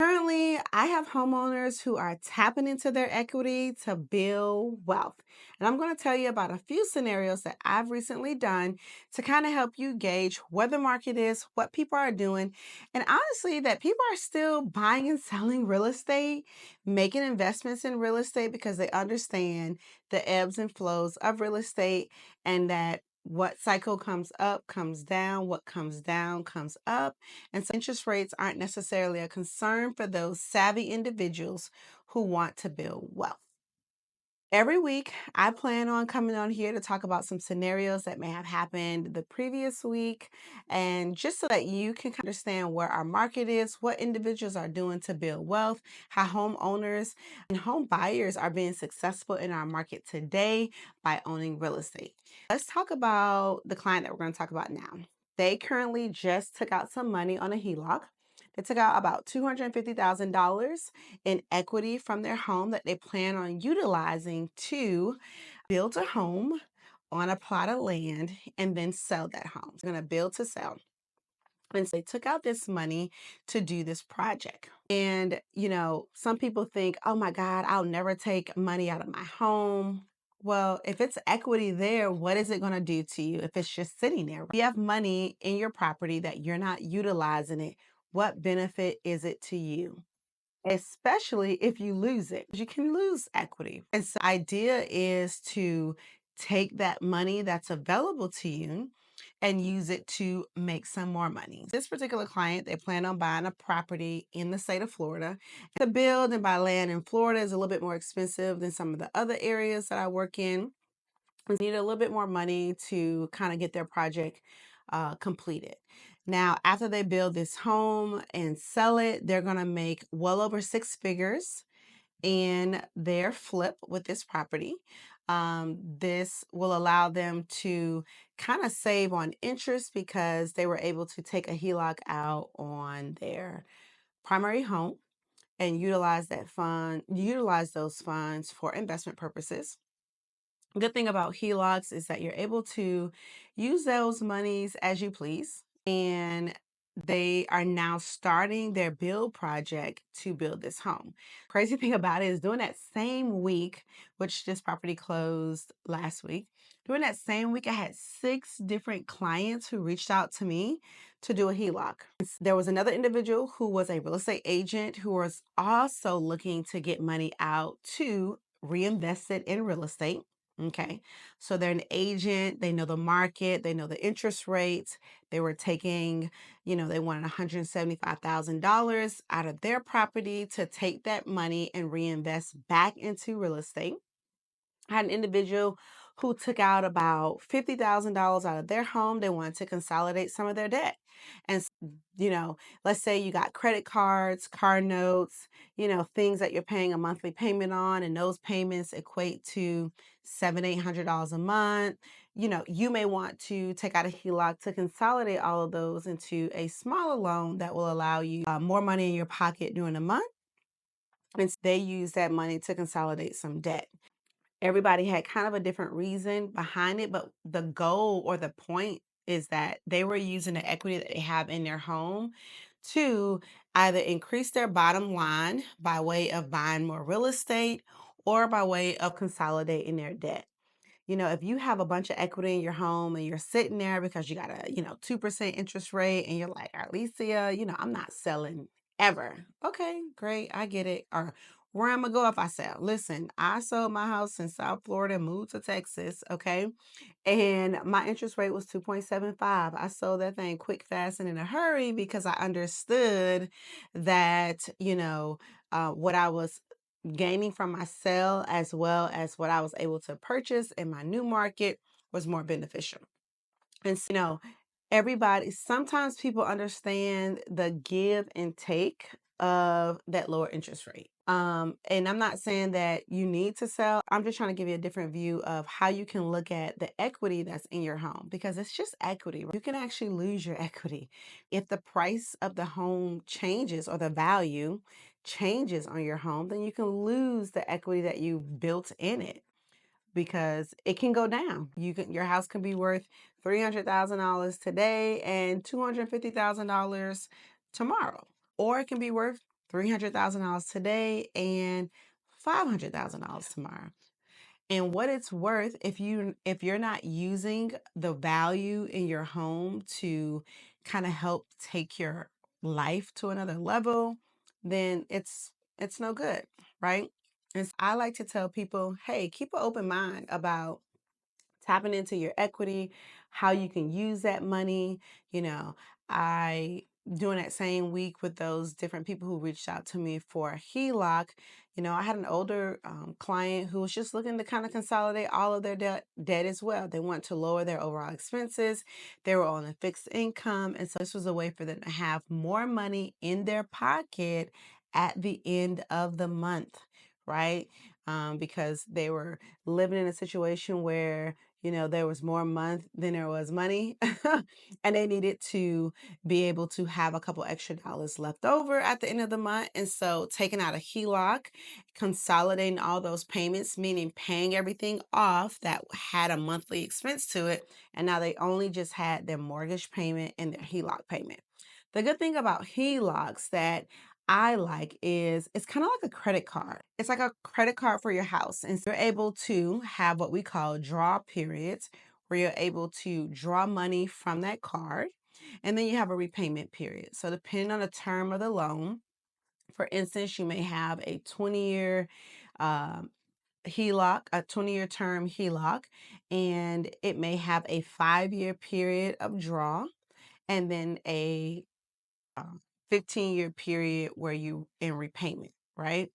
Currently, I have homeowners who are tapping into their equity to build wealth. And I'm going to tell you about a few scenarios that I've recently done to kind of help you gauge where the market is, what people are doing, and honestly, that people are still buying and selling real estate, making investments in real estate because they understand the ebbs and flows of real estate and that what cycle comes up comes down, what comes down comes up. And so interest rates aren't necessarily a concern for those savvy individuals who want to build wealth. Every week, I plan on coming on here to talk about some scenarios that may have happened the previous week, and just so that you can understand where our market is, what individuals are doing to build wealth, how homeowners and home buyers are being successful in our market today by owning real estate. Let's talk about the client that we're going to talk about now. They currently just took out some money on a HELOC. They took out about $250,000 in equity from their home that they plan on utilizing to build a home on a plot of land and then sell that home. They're going to build to sell. And so they took out this money to do this project. And, some people think, oh my God, I'll never take money out of my home. Well, if it's equity there, what is it going to do to you if it's just sitting there? If you have money in your property that you're not utilizing it, what benefit is it to you? Especially if you lose it. You can lose equity. And so the idea is to take that money that's available to you and use it to make some more money. This particular client, they plan on buying a property in the state of Florida. To build and buy land in Florida is a little bit more expensive than some of the other areas that I work in. They need a little bit more money to kind of get their project completed. Now, after they build this home and sell it, they're going to make well over six figures in their flip with this property. This will allow them to kind of save on interest because they were able to take a HELOC out on their primary home and utilize those funds for investment purposes. Good thing about HELOCs is that you're able to use those monies as you please. And they are now starting their build project to build this home. Crazy thing about it is during that same week, which this property closed last week, during that same week, I had six different clients who reached out to me to do a HELOC. There was another individual who was a real estate agent who was also looking to get money out to reinvest it in real estate. Okay. So they're an agent, they know the market, they know the interest rates. They were taking, they wanted $175,000 out of their property to take that money and reinvest back into real estate. I had an individual who took out about $50,000 out of their home. They wanted to consolidate some of their debt. And, let's say you got credit cards, car notes, things that you're paying a monthly payment on, and those payments equate to $700-800 a month. You may want to take out a HELOC to consolidate all of those into a smaller loan that will allow you more money in your pocket during the month. And they use that money to consolidate some debt. Everybody had kind of a different reason behind it, but the goal or the point is that they were using the equity that they have in their home to either increase their bottom line by way of buying more real estate or by way of consolidating their debt. If you have a bunch of equity in your home and you're sitting there because you got a, 2% interest rate and you're like, Alicia, I'm not selling ever. Okay, great. I get it. Or where I'm gonna go if I sell. Listen, I sold my house in South Florida and moved to Texas. Okay. And my interest rate was 2.75. I sold that thing quick, fast, and in a hurry because I understood that, what I was gaining from my sale as well as what I was able to purchase in my new market was more beneficial. And so, everybody, sometimes people understand the give and take of that lower interest rate. And I'm not saying that you need to sell. I'm just trying to give you a different view of how you can look at the equity that's in your home because it's just equity. You can actually lose your equity. If the price of the home changes or the value changes on your home, then you can lose the equity that you built in it because it can go down. Your house can be worth $300,000 today and $250,000 tomorrow, or it can be worth $300,000 today and $500,000 tomorrow. And what it's worth, if you're not using the value in your home to kind of help take your life to another level, then it's no good, right? And I like to tell people, hey, keep an open mind about tapping into your equity, how you can use that money. You know, I doing that same week with those different people who reached out to me for a HELOC. I had an older client who was just looking to kind of consolidate all of their debt as well. They want to lower their overall expenses. They were on a fixed income. And so this was a way for them to have more money in their pocket at the end of the month, right? Because they were living in a situation where there was more month than there was money. And they needed to be able to have a couple extra dollars left over at the end of the month. And so taking out a HELOC, consolidating all those payments, meaning paying everything off that had a monthly expense to it. And now they only just had their mortgage payment and their HELOC payment. The good thing about HELOCs that I like is it's kind of like a credit card. It's like a credit card for your house. And so you're able to have what we call draw periods, where you're able to draw money from that card. And then you have a repayment period. So depending on the term of the loan, for instance, you may have a 20-year HELOC, a 20-year term HELOC, and it may have a 5-year period of draw, and then a 15-year period where you in repayment, right?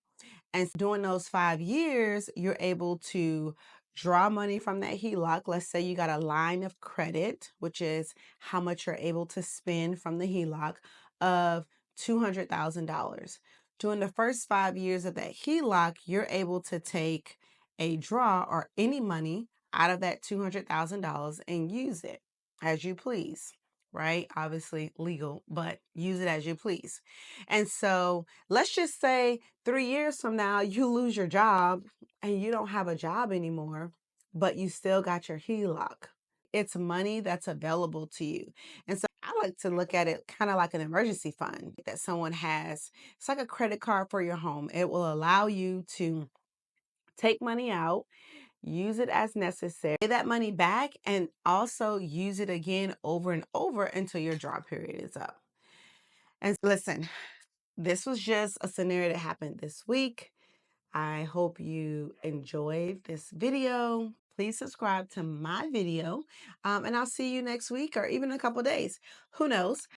And during those 5 years, you're able to draw money from that HELOC. Let's say you got a line of credit, which is how much you're able to spend from the HELOC of $200,000. During the first 5 years of that HELOC, you're able to take a draw or any money out of that $200,000 and use it as you please, right? Obviously legal, but use it as you please. And so let's just say 3 years from now, you lose your job and you don't have a job anymore, but you still got your HELOC. It's money that's available to you. And so I like to look at it kind of like an emergency fund that someone has. It's like a credit card for your home. It will allow you to take money out, use it as necessary, pay that money back, and also use it again over and over until your draw period is up. And listen, this was just a scenario that happened this week. I hope you enjoyed this video. Please subscribe to my video, and I'll see you next week or even a couple days. Who knows?